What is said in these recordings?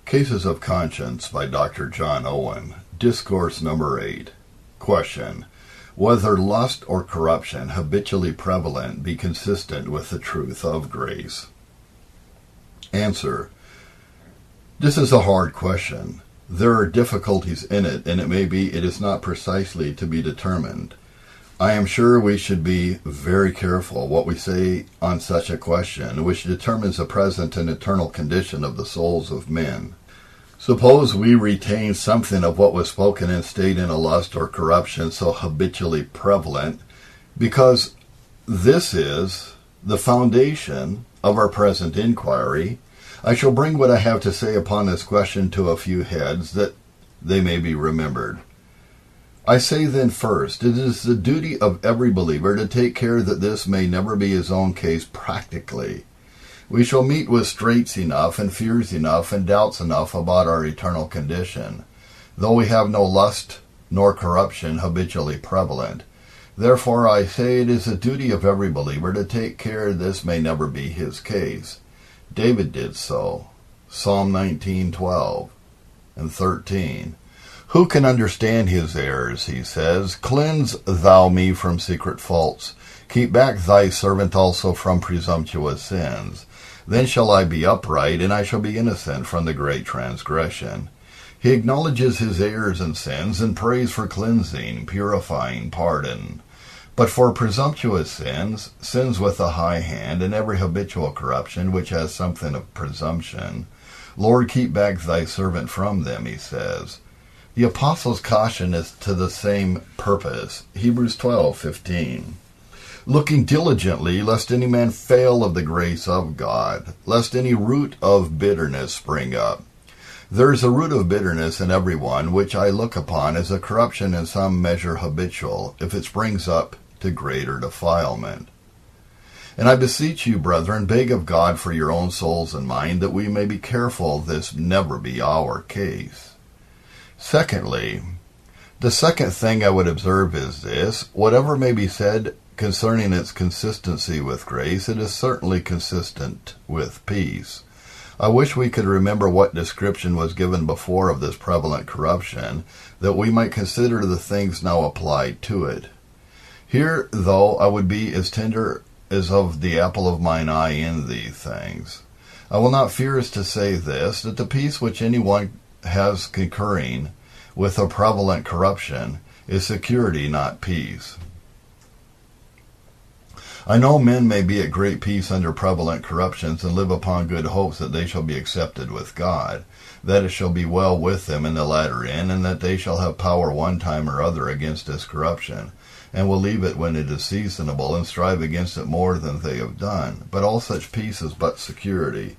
Cases of Conscience by Dr. John Owen. Discourse number 8. Question. Whether lust or corruption habitually prevalent be consistent with the truth of grace? Answer. This is a hard question. There are difficulties in it, and it is not precisely to be determined. I am sure we should be very careful what we say on such a question, which determines the present and eternal condition of the souls of men. Suppose we retain something of what was spoken and stayed in a lust or corruption so habitually prevalent, because this is the foundation of our present inquiry. I shall bring what I have to say upon this question to a few heads, that they may be remembered. I say then first, it is the duty of every believer to take care that this may never be his own case practically. We shall meet with straits enough and fears enough and doubts enough about our eternal condition, though we have no lust nor corruption habitually prevalent. Therefore I say it is the duty of every believer to take care this may never be his case. David did so. Psalm 19:12 and 13. Who can understand his errors, he says. Cleanse thou me from secret faults. Keep back thy servant also from presumptuous sins. Then shall I be upright, and I shall be innocent from the great transgression. He acknowledges his errors and sins, and prays for cleansing, purifying, pardon. But for presumptuous sins, sins with a high hand, and every habitual corruption which has something of presumption, Lord, keep back thy servant from them, he says. The apostle's caution is to the same purpose. Hebrews 12:15. Looking diligently, lest any man fail of the grace of God, lest any root of bitterness spring up. There is a root of bitterness in every one, which I look upon as a corruption in some measure habitual, if it springs up to greater defilement. And I beseech you, brethren, beg of God for your own souls and mine, that we may be careful this never be our case. Secondly, the second thing I would observe is this: whatever may be said concerning its consistency with grace, it is certainly consistent with peace. I wish we could remember what description was given before of this prevalent corruption, that we might consider the things now applied to it. Here, though, I would be as tender as of the apple of mine eye in these things. I will not fear as to say this, that the peace which any one has concurring with a prevalent corruption is security, not peace. I know men may be at great peace under prevalent corruptions and live upon good hopes that they shall be accepted with God, that it shall be well with them in the latter end, and that they shall have power one time or other against this corruption, and will leave it when it is seasonable, and strive against it more than they have done. But all such peace is but security.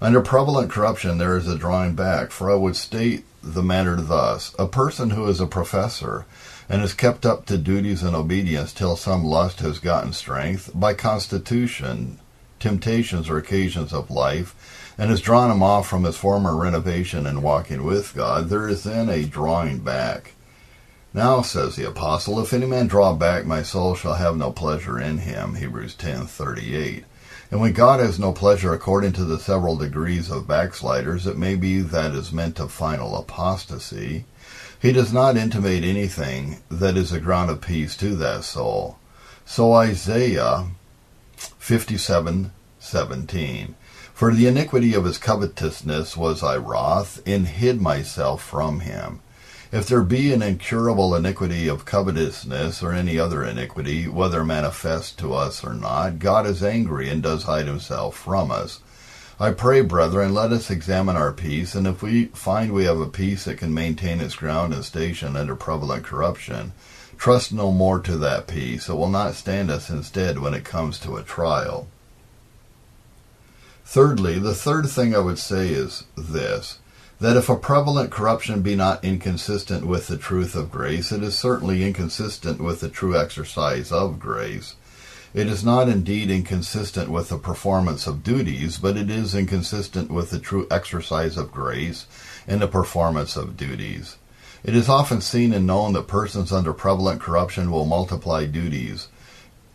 Under prevalent corruption there is a drawing back, for I would state the matter thus: a person who is a professor, and is kept up to duties and obedience till some lust has gotten strength, by constitution, temptations or occasions of life, and has drawn him off from his former renovation and walking with God, there is then a drawing back. Now, says the apostle, if any man draw back, my soul shall have no pleasure in him, Hebrews 10:38. And when God has no pleasure according to the several degrees of backsliders, it may be that is meant of final apostasy, he does not intimate anything that is a ground of peace to that soul. So Isaiah 57:17. For the iniquity of his covetousness was I wroth, and hid myself from him. If there be an incurable iniquity of covetousness, or any other iniquity, whether manifest to us or not, God is angry and does hide himself from us. I pray, brethren, let us examine our peace, and if we find we have a peace that can maintain its ground and station under prevalent corruption, trust no more to that peace. It will not stand us instead when it comes to a trial. Thirdly, the third thing I would say is this: that if a prevalent corruption be not inconsistent with the truth of grace, it is certainly inconsistent with the true exercise of grace. It is not indeed inconsistent with the performance of duties, but it is inconsistent with the true exercise of grace and the performance of duties. It is often seen and known that persons under prevalent corruption will multiply duties,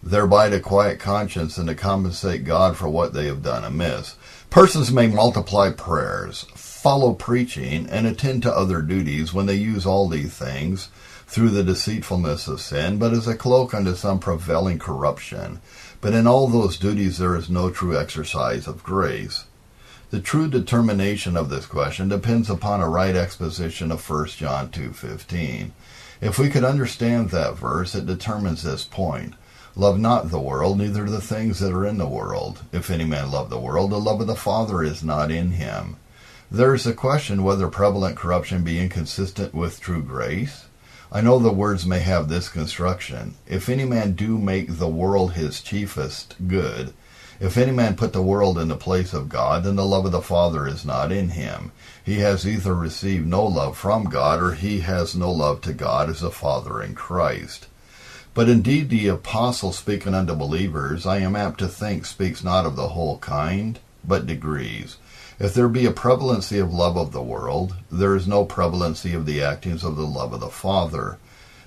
thereby to quiet conscience and to compensate God for what they have done amiss. Persons may multiply prayers, follow preaching, and attend to other duties when they use all these things through the deceitfulness of sin, but as a cloak unto some prevailing corruption. But in all those duties there is no true exercise of grace. The true determination of this question depends upon a right exposition of 1 John 2:15. If we could understand that verse, it determines this point. Love not the world, neither the things that are in the world. If any man love the world, the love of the Father is not in him. There is a question whether prevalent corruption be inconsistent with true grace. I know the words may have this construction. If any man do make the world his chiefest good, if any man put the world in the place of God, then the love of the Father is not in him. He has either received no love from God, or he has no love to God as a Father in Christ. But indeed the apostle speaking unto believers, I am apt to think, speaks not of the whole kind, but degrees. If there be a prevalency of love of the world, there is no prevalency of the actings of the love of the Father,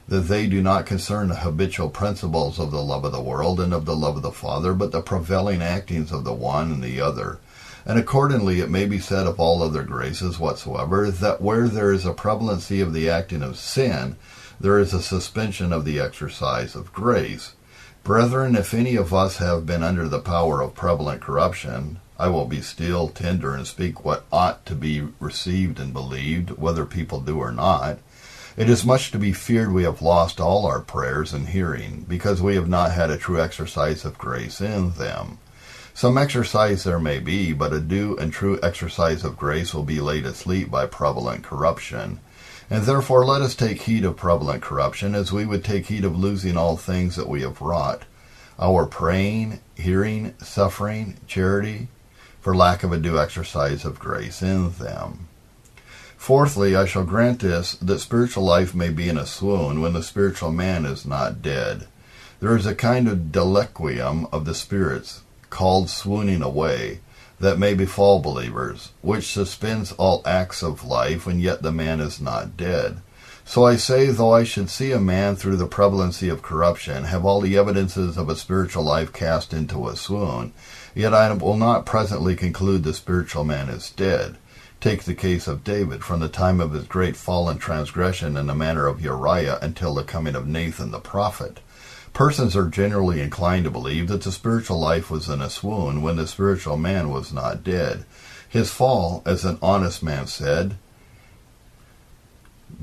that they do not concern the habitual principles of the love of the world and of the love of the Father, but the prevailing actings of the one and the other. And accordingly it may be said of all other graces whatsoever, that where there is a prevalency of the acting of sin, there is a suspension of the exercise of grace. Brethren, if any of us have been under the power of prevalent corruption, I will be still, tender, and speak what ought to be received and believed, whether people do or not. It is much to be feared we have lost all our prayers and hearing, because we have not had a true exercise of grace in them. Some exercise there may be, but a due and true exercise of grace will be laid asleep by prevalent corruption. And therefore let us take heed of prevalent corruption, as we would take heed of losing all things that we have wrought, our praying, hearing, suffering, charity, for lack of a due exercise of grace in them. Fourthly, I shall grant this, that spiritual life may be in a swoon when the spiritual man is not dead. There is a kind of deliquium of the spirits, called swooning away, that may befall believers, which suspends all acts of life when yet the man is not dead. So I say, though I should see a man through the prevalency of corruption have all the evidences of a spiritual life cast into a swoon, yet I will not presently conclude the spiritual man is dead. Take the case of David, from the time of his great fall and transgression in the manner of Uriah until the coming of Nathan the prophet. Persons are generally inclined to believe that the spiritual life was in a swoon when the spiritual man was not dead. His fall, as an honest man said,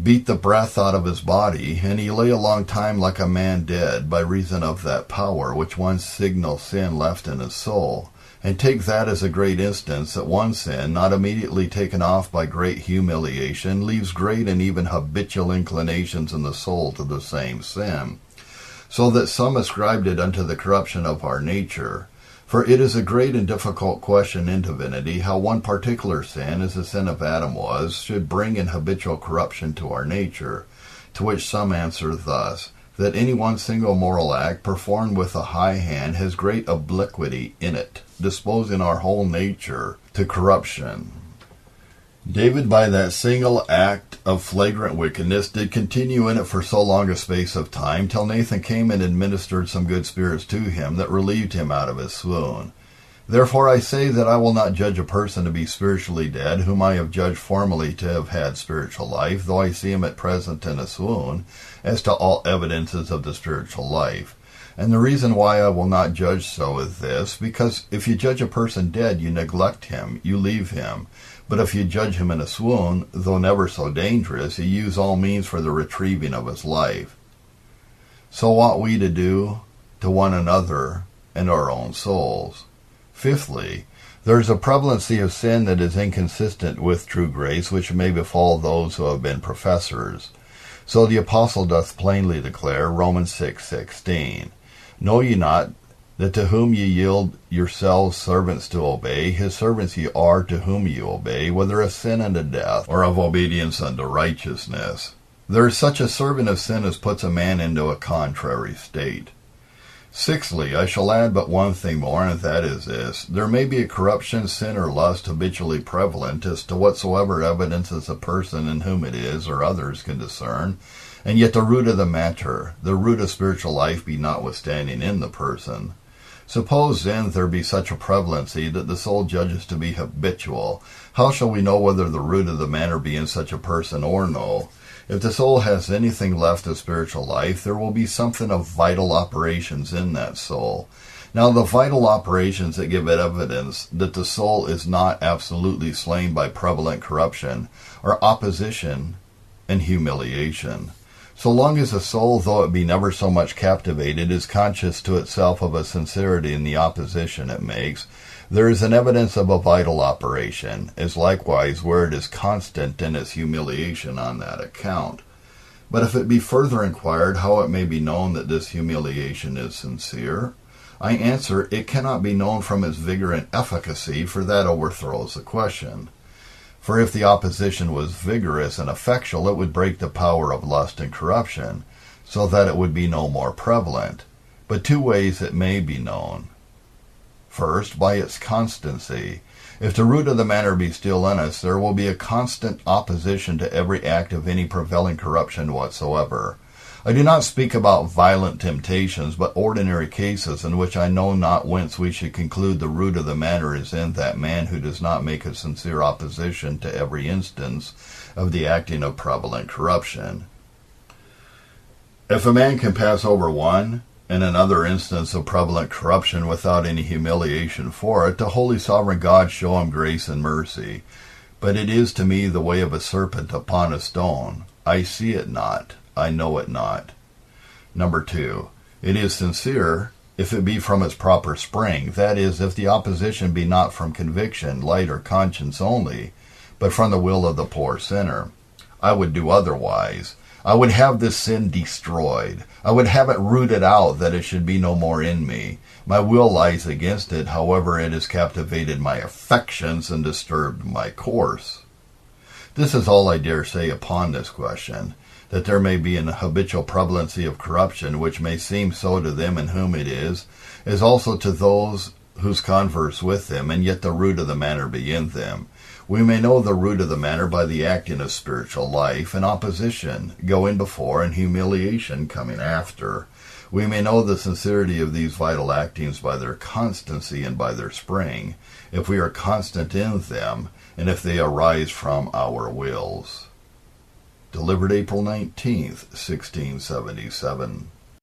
beat the breath out of his body, and he lay a long time like a man dead, by reason of that power which one signal sin left in his soul. And take that as a great instance, that one sin, not immediately taken off by great humiliation, leaves great and even habitual inclinations in the soul to the same sin. So that some ascribed it unto the corruption of our nature. For it is a great and difficult question in divinity, how one particular sin, as the sin of Adam was, should bring in habitual corruption to our nature. To which some answer thus, that any one single moral act, performed with a high hand, has great obliquity in it, disposing our whole nature to corruption. David, by that single act of flagrant wickedness, did continue in it for so long a space of time, till Nathan came and administered some good spirits to him, that relieved him out of his swoon. Therefore I say that I will not judge a person to be spiritually dead, whom I have judged formerly to have had spiritual life, though I see him at present in a swoon, as to all evidences of the spiritual life. And the reason why I will not judge so is this, because if you judge a person dead, you neglect him, you leave him. But if you judge him in a swoon, though never so dangerous, you use all means for the retrieving of his life. So ought we to do to one another and our own souls. Fifthly, there is a prevalency of sin that is inconsistent with true grace, which may befall those who have been professors. So the apostle doth plainly declare, Romans 6:16, Know ye not that to whom ye yield yourselves servants to obey, his servants ye are to whom ye obey, whether of sin unto death, or of obedience unto righteousness. There is such a servant of sin as puts a man into a contrary state. Sixthly, I shall add but one thing more, and that is this. There may be a corruption, sin, or lust habitually prevalent as to whatsoever evidences a person in whom it is, or others can discern, and yet the root of the matter, the root of spiritual life, be notwithstanding in the person. Suppose then there be such a prevalency that the soul judges to be habitual. How shall we know whether the root of the matter be in such a person or no? If the soul has anything left of spiritual life, there will be something of vital operations in that soul. Now, the vital operations that give evidence that the soul is not absolutely slain by prevalent corruption are opposition and humiliation. So long as the soul, though it be never so much captivated, is conscious to itself of a sincerity in the opposition it makes, there is an evidence of a vital operation, as likewise where it is constant in its humiliation on that account. But if it be further inquired how it may be known that this humiliation is sincere, I answer, it cannot be known from its vigor and efficacy, for that overthrows the question. For if the opposition was vigorous and effectual, it would break the power of lust and corruption, so that it would be no more prevalent. But two ways it may be known. First, by its constancy. If the root of the matter be still in us, there will be a constant opposition to every act of any prevailing corruption whatsoever. I do not speak about violent temptations, but ordinary cases in which I know not whence we should conclude the root of the matter is in that man who does not make a sincere opposition to every instance of the acting of prevalent corruption. If a man can pass over one and another instance of prevalent corruption without any humiliation for it, the Holy Sovereign God show him grace and mercy. But it is to me the way of a serpent upon a stone. I see it not. I know it not. Number 2, it is sincere if it be from its proper spring, that is, if the opposition be not from conviction, light, or conscience only, but from the will of the poor sinner. I would do otherwise. I would have this sin destroyed. I would have it rooted out, that it should be no more in me. My will lies against it, however it has captivated my affections and disturbed my course. This is all I dare say upon this question, that there may be an habitual prevalency of corruption, which may seem so to them in whom it is, as also to those whose converse with them, and yet the root of the matter be in them. We may know the root of the matter by the acting of spiritual life, and opposition going before, and humiliation coming after. We may know the sincerity of these vital actings by their constancy and by their spring, if we are constant in them, and if they arise from our wills. Delivered April 19th, 1677.